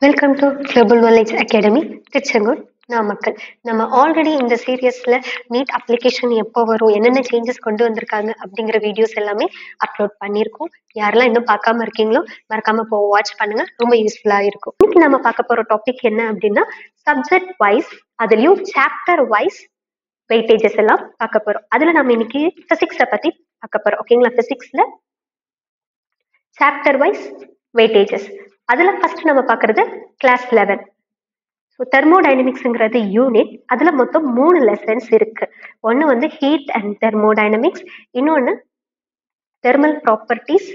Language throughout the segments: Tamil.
Welcome to global knowledge academy Tiruchengode Namakkal. நம்ம ஆல்ரெடி இந்த சீரியஸ்ல நீட் அப்ளிகேஷன் எப்போ வரும், என்னென்ன சேஞ்சஸ் கொண்டு வந்திருக்காங்க அப்படிங்கிற வீடியோஸ் எல்லாமே அப்லோட் பண்ணியிருக்கோம். யாரெல்லாம் இன்னும் பார்க்காம இருக்கீங்களோ மறக்காம இப்போ வாட்ச் பண்ணுங்க, ரொம்ப யூஸ்ஃபுல்லா இருக்கும். இன்னைக்கு நம்ம பார்க்க போற டாபிக் என்ன அப்படின்னா சப்ஜெக்ட் வைஸ், அதுலயும் சாப்டர் வைஸ் வெயிட்டேஜஸ் எல்லாம் பார்க்க போறோம். அதுல நம்ம இன்னைக்கு பிசிக்ஸை பத்தி பார்க்க போறோம். ஓகேங்களா? பிசிக்ஸ்ல சாப்டர் வைஸ் வெயிட்டேஜஸ். அதுல ஃபர்ஸ்ட் நம்ம பார்க்கறது கிளாஸ் 11. So தெர்மோடைனமிக்ஸ்ங்கிறது unit. அதுல மொத்தம் 3 லெசன்ஸ் இருக்கு. ஒன்னு வந்து ஹீட் அண்ட் தெர்மோடைனமிக்ஸ், இன்னொன்னு தெர்மல் ப்ராப்பர்ட்டிஸ்,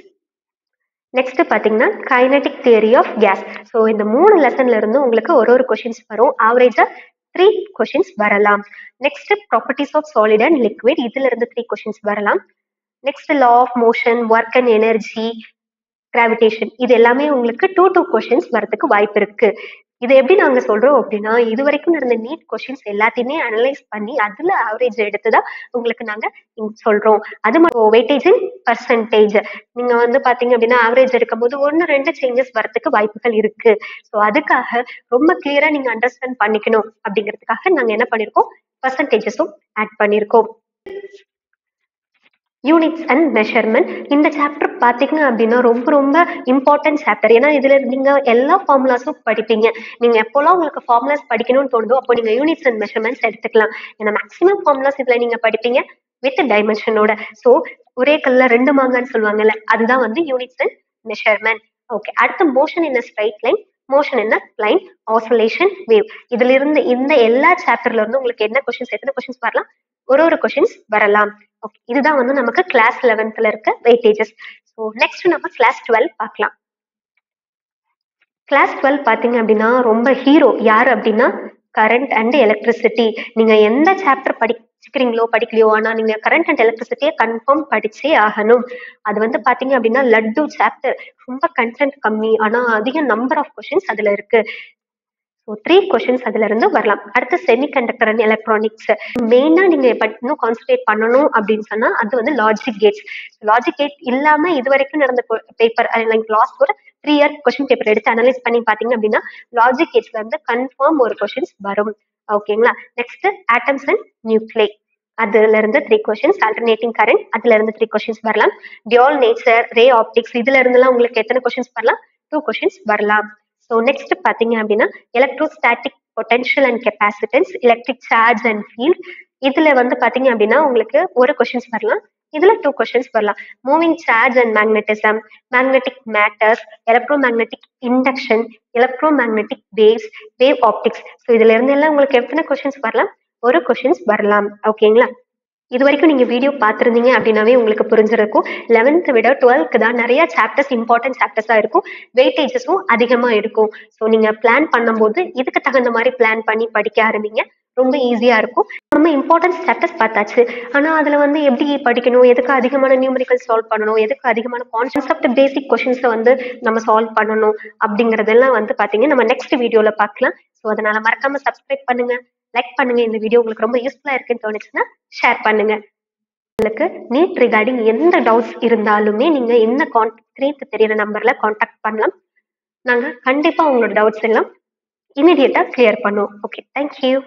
நெக்ஸ்ட் பாத்தீங்கன்னா kinetic theory of gas. So இந்த 3 லெசன்ல இருந்து உங்களுக்கு ஒரு கொஸ்டின்ஸ் வரும். ஆவரேஜா 3 கொஸ்டின்ஸ் வரலாம். Next properties of solid and liquid, இதுல இருந்து 3 கொஸ்டின்ஸ் வரலாம். Next law of motion, work and energy, gravitation, இது எல்லாமே உங்களுக்கு 2 கொஸ்டின்ஸ் வரதுக்கு வாய்ப்பு இருக்கு. இது எப்படி நாங்க சொல்றோம் அப்படின்னா, இது வரைக்கும் நடந்த நீட் கொஸ்டின்ஸ் எல்லாத்தையுமே அனலைஸ் பண்ணி அதுல ஆவரேஜ் எடுத்துதான் உங்களுக்கு நாங்க சொல்றோம். அது வெயிட்டேஜ் இன் பர்சன்டேஜ். நீங்க வந்து பாத்தீங்க அப்படின்னா ஆவரேஜ் எடுக்கும் போது 1-2 சேஞ்சஸ் வரதுக்கு வாய்ப்புகள் இருக்கு. ஸோ அதுக்காக ரொம்ப கிளியரா நீங்க அண்டர்ஸ்டாண்ட் பண்ணிக்கணும் அப்படிங்கிறதுக்காக நாங்க என்ன பண்ணிருக்கோம், பர்சன்டேஜஸும் ஆட் பண்ணிருக்கோம். யூனிட்ஸ் அண்ட் மெஷர்மெண்ட், இந்த சாப்டர் பாத்தீங்க அப்படின்னா ரொம்ப ரொம்ப இம்பார்ட்டன்ட் சாப்டர். ஏன்னா இதுல நீங்க எல்லா ஃபார்முலாஸும் படிப்பீங்க. நீங்க எப்போல்லாம் உங்களுக்கு ஃபார்முலாஸ் படிக்கணும்னு தோணுதோ அப்போ நீங்க யூனிட்ஸ் அண்ட் மெஷர்மெண்ட்ஸ் எடுத்துக்கலாம். ஏன்னா மேக்ஸிமம் ஃபார்முலாஸ் இதுல நீங்க படிப்பீங்க வித் டைமென்ஷனோட. ஸோ ஒரே கல்ல 2 மாங்கான்னு சொல்லுவாங்கல்ல, அதுதான் வந்து யூனிட்ஸ் அண்ட் மெஷர்மெண்ட். ஓகே, அடுத்து மோஷன் இன் ஸ்ட்ரைட் லைன், மோஷன் என்ன பிளைன், ஆசோலேஷன், வேவ். இதுல இருந்து இந்த எல்லா சாப்டர்ல இருந்து உங்களுக்கு என்ன கொஸ்டின்ஸ், எத்தனை கொஸ்டின்ஸ் வரலாம், ஒரு கொஸ்டின்ஸ் வரலாம். ஓகே, இதுதான் வந்து நமக்கு கிளாஸ் 11th இருக்க வெயிட்டேஜஸ். ஸோ நெக்ஸ்ட் நம்ம கிளாஸ் 12 பார்க்கலாம். கிளாஸ் 12 பாத்தீங்க அப்படின்னா ரொம்ப ஹீரோ யாரு அப்படின்னா கரண்ட் அண்ட் எலக்ட்ரிசிட்டி. நீங்க எந்த சாப்டர் படிக்கிறீங்களோ படிக்கலையோ, ஆனா நீங்க கரண்ட் அண்ட் எலக்ட்ரிசிட்டியை கன்ஃபார்ம் படிச்சே ஆகணும். அது வந்து பாத்தீங்க அப்படின்னா லட்டு சாப்டர், ரொம்ப கண்டென்ட் கம்மி, ஆனா அதிக நம்பர் ஆஃப் கொஸ்டின்ஸ் அதுல இருக்கு. ஸோ 3 கொஸ்டின்ஸ் அதுல இருந்து வரலாம். அடுத்து செமிகண்டக்டர் அண்ட் எலக்ட்ரானிக்ஸ். மெயினா நீங்க இன்னும் கான்சன்ட்ரேட் பண்ணணும் அப்படின்னு சொன்னா அது வந்து லாஜிக் கேட்ஸ். லாஜிக் கேட் இல்லாம இது வரைக்கும் நடந்த பேப்பர் லாஸ்ட் ஒரு 3 இயர் கொஸ்டின் பேப்பர் எடுத்து அனலைஸ் பண்ணி பாத்தீங்க அப்படின்னா லாஜிக் கேட்ஸ்ல இருந்து கன்ஃபார்ம் ஒரு கொஸ்டின்ஸ் வரும். ஓகேங்களா? நெக்ஸ்ட் ஆட்டம்ஸ் அண்ட் நியூக்ளே, அதுல இருந்து 3 கொஸ்டின்ஸ். ஆல்டர்னேட்டிங் கரண்ட், அதுல இருந்து 3 கொஸ்டின்ஸ் வரலாம். டியூல் நேச்சர், ரே ஆப்டிக்ஸ், இதுல இருந்து எல்லாம் உங்களுக்கு எத்தனை கொஸ்டின்ஸ் வரலாம், 2 கொஸ்டின்ஸ் வரலாம். ஸோ நெக்ஸ்ட் பாத்தீங்க அப்படின்னா electrostatic potential and capacitance, electric charge and field, இதுல வந்து பாத்தீங்க அப்படின்னா உங்களுக்கு ஒரு கொஸ்டின்ஸ் வரலாம், இதுல 2 கொஸ்டின்ஸ் வரலாம். Moving charge and magnetism, magnetic matters, electro magnetic induction, electro magnetic waves, wave optics. So இதுல இருந்து எல்லாம் உங்களுக்கு எத்தனை கொஸ்டின்ஸ் வரலாம், ஒரு கொஸ்டின்ஸ் வரலாம். ஓகேங்களா? இது வரைக்கும் நீங்க வீடியோ பார்த்துருந்தீங்க அப்படின்னாவே உங்களுக்கு புரிஞ்சிருக்கும். 11th விட 12th தான் நிறைய சாப்டர்ஸ் இம்பார்ட்டன்ட் சாப்டர்ஸா இருக்கும், வெயிட்டேஜஸும் அதிகமா இருக்கும். ஸோ நீங்க பிளான் பண்ணும்போது இதுக்கு தகுந்த மாதிரி பிளான் பண்ணி படிக்க ஆரம்பிங்க, ரொம்ப ஈஸியா இருக்கும். நம்ம இம்பார்ட்டன்ட் சாப்டர்ஸ் பார்த்தாச்சு, ஆனா அதுல வந்து எப்படி படிக்கணும், எதுக்கு அதிகமான நியூமரிக்கல் சால்வ் பண்ணணும், எதுக்கு அதிகமான கான்செப்ட் பேசிக் கொஸ்டின்ஸை வந்து நம்ம சால்வ் பண்ணணும் அப்படிங்கறதெல்லாம் வந்து பாத்தீங்கன்னா நம்ம நெக்ஸ்ட் வீடியோல பார்க்கலாம். ஸோ அதனால மறக்காம சப்ஸ்கிரைப் பண்ணுங்க, லைக் பண்ணுங்க. இந்த வீடியோ உங்களுக்கு ரொம்ப யூஸ்ஃபுல்லா இருக்குன்னு தோணுச்சுன்னா ஷேர் பண்ணுங்க. உங்களுக்கு நீட் ரிகார்டிங் எந்த டவுட்ஸ் இருந்தாலுமே நீங்க இந்த ஸ்கிரீனுக்கு தெரியுற நம்பர்ல கான்டாக்ட் பண்ணலாம். நாங்க கண்டிப்பா உங்களோட டவுட்ஸ் எல்லாம் இமீடியட்டா கிளியர் பண்ணுவோம். Okay, thank you.